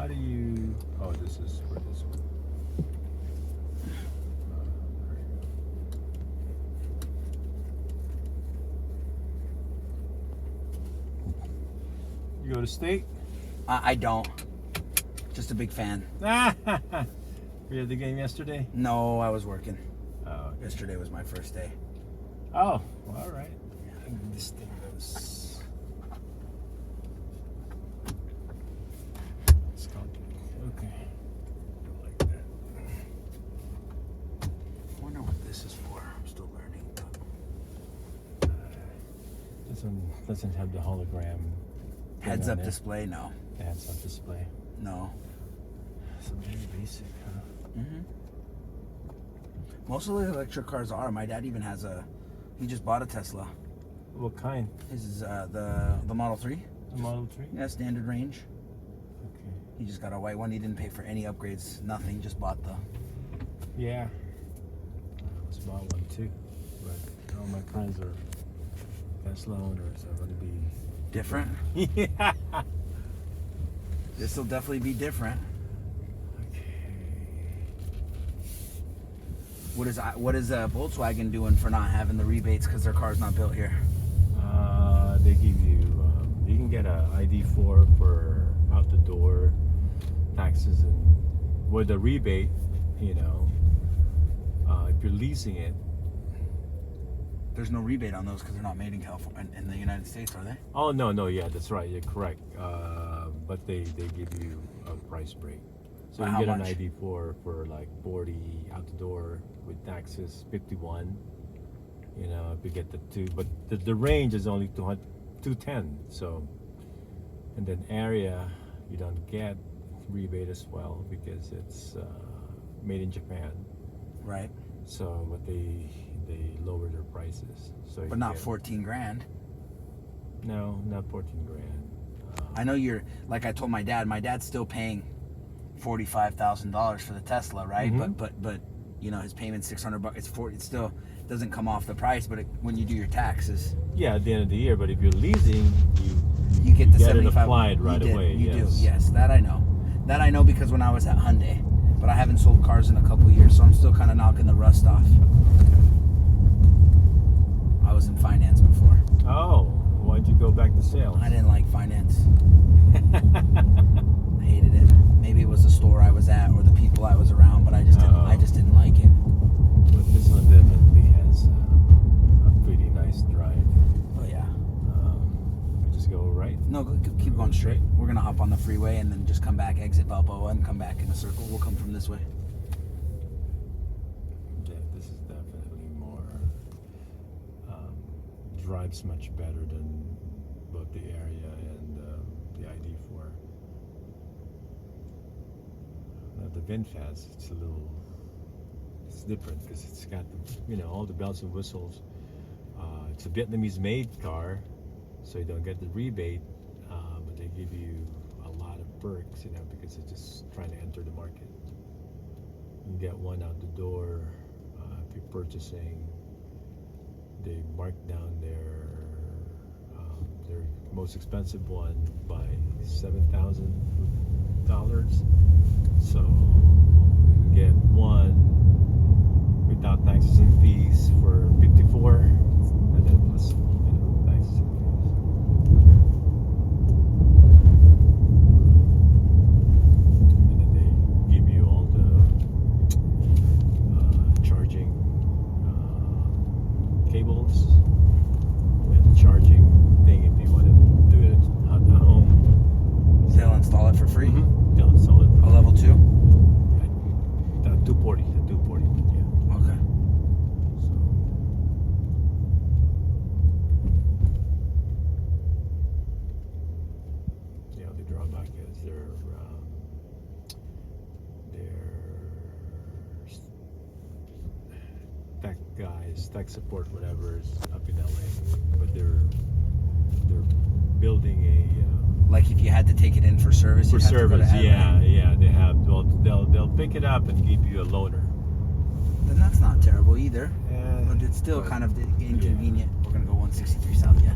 How do you? Oh, this is for this one. You go to state? I don't. Just a big fan. You had the game yesterday? No, I was working. Oh, okay. Yesterday was my first day. Oh, well, all right. This thing goes. It's complicated. Okay. Like that. I wonder what this is for. I'm still learning. Doesn't have the hologram. Heads up display? No. The heads up display. No. So very basic, huh? Mm-hmm. Most of the electric cars are. My dad even has he just bought a Tesla. What kind? His is the Model 3. The Model 3? Yeah, standard range. Okay. He just got a white one. He didn't pay for any upgrades, nothing. Just bought the. Yeah. I was bought one too. But all my friends are Tesla owners. I'm going to be Different? Yeah. This will definitely be different. Okay. What is Volkswagen doing for not having the rebates because their car's not built here? They give you, you can get a ID4 for out the door taxes and with a rebate, you know, if you're leasing it. There's no rebate on those because they're not made in California, in the United States, are they? Oh, no, yeah, that's right, you're correct. But they give you a price break. So you How get much? an ID4 for like 40 out the door with taxes, 51. You know, if you get the two, but the range is only 210. So, and then area, you don't get rebate as well because it's made in Japan. Right. So, but they lower their prices. So, But not 14 grand. No, not 14 grand. I know you're, like I told my dad's still paying $45,000 for the Tesla, right? Mhm. But you know, his payment's $600. It still doesn't come off the price, but when you do your taxes, Yeah, at the end of the year. But if you're leasing, you get the get it 75. applied right away. You Yes. do. Yes, that I know. That I know because when I was at Hyundai, but I haven't sold cars in a couple of years, so I'm still kind of knocking the rust off. I was in finance before. Oh, why'd you go back to sales? I didn't like finance. I hated it. Maybe it was the store I was at or the people I was around, but I just didn't like it. But this one definitely has a pretty nice drive. Oh yeah. We just go right. No, keep going straight. We're gonna hop on the freeway and then just come back, exit Balboa, and come back in a circle. We'll come from this way. Yeah, this is definitely more. Drives much better than both the area and the ID4. Now the VinFast, it's different because it's got all the bells and whistles. It's a Vietnamese-made car, so you don't get the rebate, but they give you a lot of perks, because they're just trying to enter the market. You can get one out the door if you're purchasing. They mark down their most expensive one by $7,000. So you get one without taxes and fees for 54, and then plus taxes and fees. And then they give you all the charging cables and the charging thing if you want to do it at home. They'll install it for free. Mm-hmm. They'll install it. A level 2. 240. Yeah. Okay. So. Yeah, the drawback is their tech guys, tech support, whatever, is up in LA, but they're building a Like if you had to take it in for service, for you'd have to go to service. LA. Yeah, they have. Well, they'll pick it up and give you a loaner. Then that's not terrible either. Yeah, But it's still kind of inconvenient. We're gonna go 163 south. Yeah.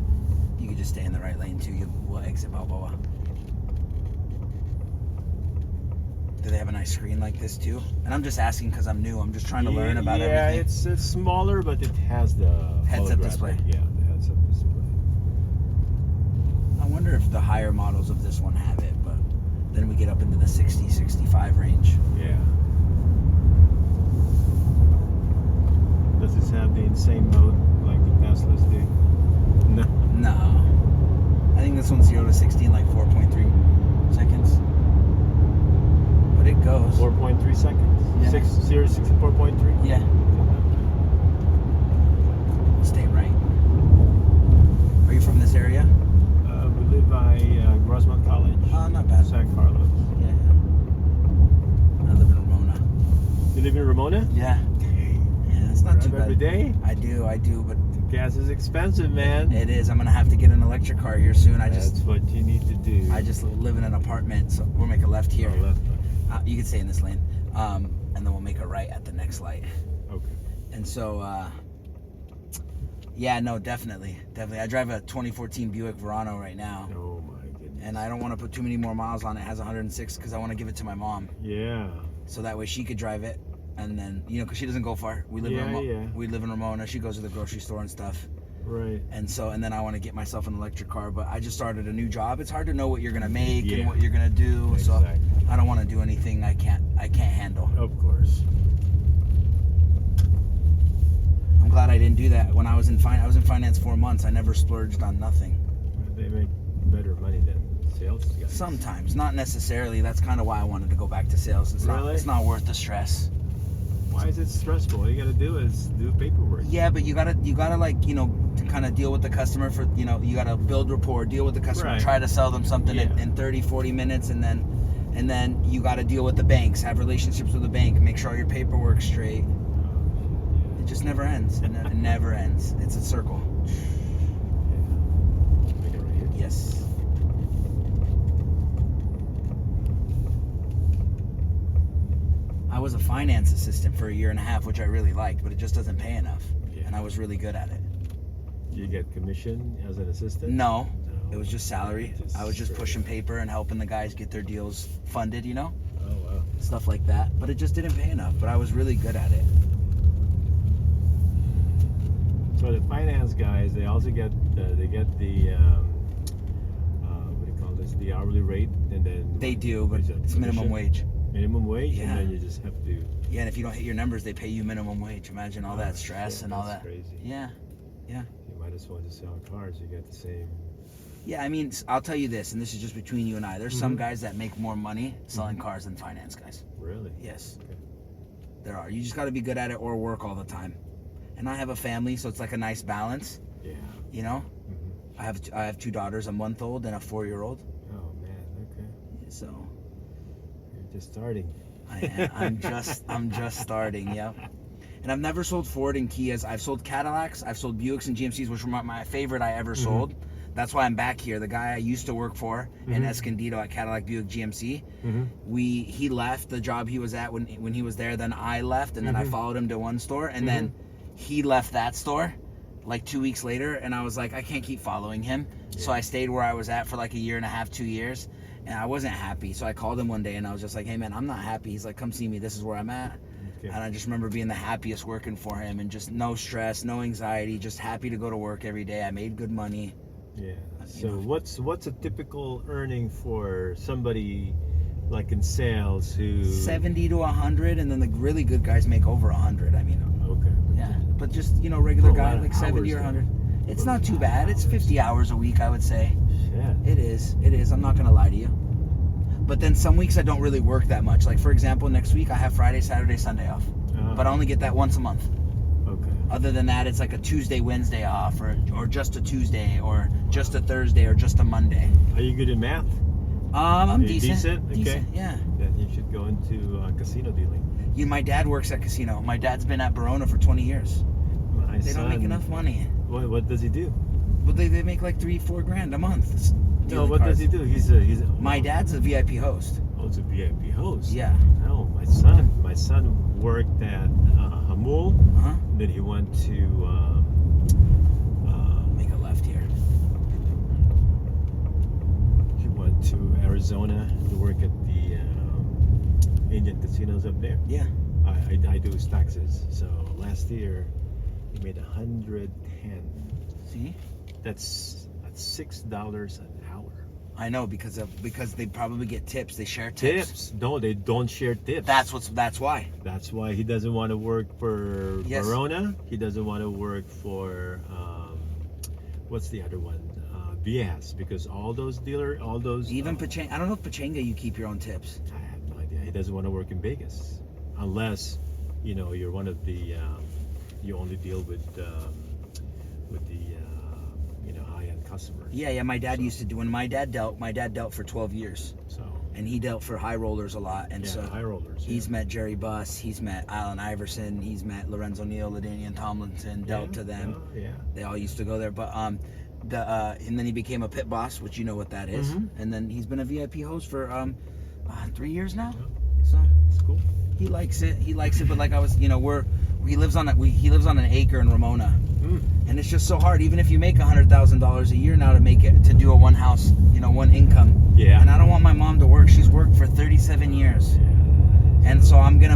You could just stay in the right lane too. We'll exit Balboa. Do they have a nice screen like this too? And I'm just asking because I'm new. I'm just trying to learn about everything. Yeah, it's smaller, but it has the Heads-up holographic- display. Yeah, the heads-up display. I wonder if the higher models of this one have it, but then we get up into the 60, 65 range. Yeah. Does this have the insane mode like the Teslas do? No. No. I think this one's 0 to 60 in like 4.3 seconds. But it goes. 4.3 seconds. Yeah. 0 to 60, 4.3. Yeah. Stay right. Are you from this area? We live by Grossmont College. Oh, not bad. San Carlos. Yeah. I live in Ramona. You live in Ramona? Yeah. Yeah, it's not too Drive every bad. day? I do, but Gas is expensive, man. it is. I'm gonna have to get an electric car here soon. That's what you need to do. I just live in an apartment, so we'll make a left here. Oh, left. You can stay in this lane, and then we'll make a right at the next light. Okay. And so, yeah, no, definitely. I drive a 2014 Buick Verano right now, Oh my goodness. and I don't want to put too many more miles on it. It has 106 because I want to give it to my mom, Yeah. so that way she could drive it. And then, because she doesn't go far. We live Yeah. We live in Ramona. She goes to the grocery store and stuff. Right. And then I want to get myself an electric car, but I just started a new job. It's hard to know what you're gonna make and Yeah. what you're gonna do. Exactly. So I don't want to do anything I can't handle. Of course. I'm glad I didn't do that when I was in finance. I was in finance 4 months. I never splurged on nothing. They make better money than sales guys. Sometimes, not necessarily. That's kind of why I wanted to go back to sales. Really? It's not worth the stress. Why is it stressful? All you gotta do is do paperwork. Yeah, but you gotta like to kind of deal with the customer for you gotta build rapport, deal with the customer, Right. try to sell them something Yeah. in 30, 40 minutes, and then you gotta deal with the banks, have relationships with the bank, make sure all your paperwork's straight. It just never ends. It never ends. It's a circle. Make it right here. Yes. I was a finance assistant for 1.5 years, which I really liked, but it just doesn't pay enough. Yeah. And I was really good at it. You get commission as an assistant? No, No. it was just salary. I was just pushing paper and helping the guys get their deals funded, Oh wow. stuff like that. But it just didn't pay enough. But I was really good at it. So the finance guys, they also get the what do you call this? The hourly rate, and then They do, but is it it's minimum commission? wage. Minimum wage, Yeah. and then you just have to. Yeah, and if you don't hit your numbers, they pay you minimum wage. Imagine all that stress shit, and all that's that. Crazy. Yeah. You might as well just sell cars. You get the same. Yeah, I mean, I'll tell you this, and this is just between you and I. There's some Mhm. guys that make more money selling cars than finance guys. Really? Yes. Okay. There are. You just got to be good at it or work all the time. And I have a family, so it's like a nice balance, Yeah. I have 2 daughters, a month-old and a 4-year-old. Oh man. Okay. So You're just starting. I'm just starting, yep. And I've never sold Ford and Kias. I've sold Cadillacs, I've sold Buicks and GMCs, which were my favorite I ever sold. That's why I'm back here. The guy I used to work for in Escondido at Cadillac Buick GMC, he left the job he was at when he was there. Then I left, and then I followed him to one store, and then he left that store like 2 weeks later, and I was like, I can't keep following him. So I stayed where I was at for like 1.5 years, 2 years, and I wasn't happy. So I called him one day, and I was just like, hey man, I'm not happy. He's like, come see me. This is where I'm at. Okay. And I just remember being the happiest working for him, and just no stress, no anxiety, just happy to go to work every day. I made good money. Yeah. So what's a typical earning for somebody like in sales who 70 to 100, and then the really good guys make over 100. I mean, Okay. yeah, but just regular A lot guy of like 70 or hours, 100. It's not too bad. It's 50 hours a week, I would say. Shit. It is. I'm not gonna lie to you. But then some weeks I don't really work that much. Like for example, next week I have Friday, Saturday, Sunday off, but I only get that once a month. Okay. Other than that, it's like a Tuesday, Wednesday off, or just a Tuesday, or just a Thursday, or just a Monday. Are you good in math? I'm You're decent. decent? Okay. Yeah. Then you should go into casino dealing. My dad works at casino. My dad's been at Barona for 20 years. My They don't make son- enough money. What does he do? But they make like $3-4 grand a month. No, dealing what cards. does he do? He's a My dad's a VIP host. Oh, it's a VIP host. Yeah. No, my son worked at Hamul. Uh-huh. Then he went to Make a left here. he went to Arizona to work at the Indian casinos up there. Yeah. I do his taxes. So last year he made 110. See? That's $6 an hour. I know because they probably get tips. They share tips. No, they don't share tips. That's why. That's why he doesn't want to work for Yes. Verona. He doesn't want to work for what's the other one? Viejas, because all those Even Pachanga. I don't know if Pachanga you keep your own tips. I have no idea. He doesn't want to work in Vegas unless you're one of the you only deal with the high-end customers. Yeah. My dad used to do. When my dad dealt for 12 years. So And he dealt for high rollers a lot, and so high rollers. he's met Jerry Buss, he's met Allen Iverson, he's met Lorenzo Neal, LaDainian Tomlinson, dealt to them. Oh, yeah. They all used to go there, but and then he became a pit boss, which you know what that is. Mhm. And then he's been a VIP host for 3 years now. Yeah. So It's cool. he likes it. But like I was, he lives on an acre in Ramona. Mm. And it's just so hard, even if you make $100,000 a year now to do a one house, one income. Yeah. And I don't want my mom to work. She's worked for 37 years. Yeah. And so I'm going to